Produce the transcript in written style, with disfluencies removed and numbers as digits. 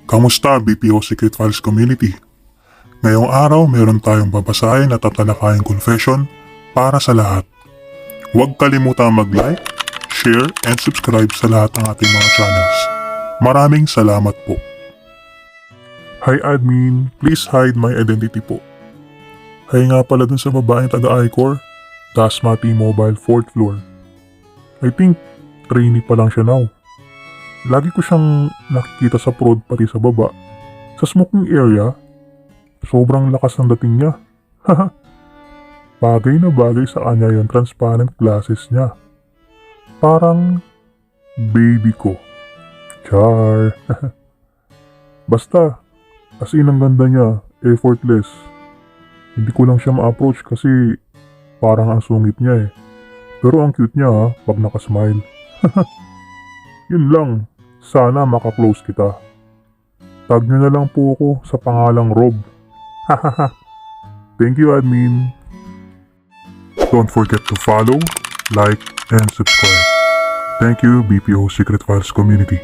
Kamusta BPO Secret Files Community? Ngayong araw meron tayong babasahin at tatalakayang confession para sa lahat. Huwag kalimutang mag-like, share, and subscribe sa lahat ng ating mga channels. Maraming salamat po. Hi admin, please hide my identity po. Hi nga pala dun sa babaeng taga-I-Core, Dasma T-Mobile 4th floor. I think trainee pa lang siya now. Lagi ko siyang nakikita sa prod pati sa baba. Sa smoking area, sobrang lakas ng dating niya. Bagay na bagay sa kanya yung transparent glasses niya. Parang baby ko. Char. Basta, as in ang ganda niya, effortless. Hindi ko lang siya ma-approach kasi parang ang sungit niya eh. Pero ang cute niya ha, pag nakasmile. Yun lang, sana makaklose kita. Tag nyo na lang po ako sa pangalang Rob. Thank you admin. Don't forget to follow, like, and subscribe. Thank you BPO Secret Files Community.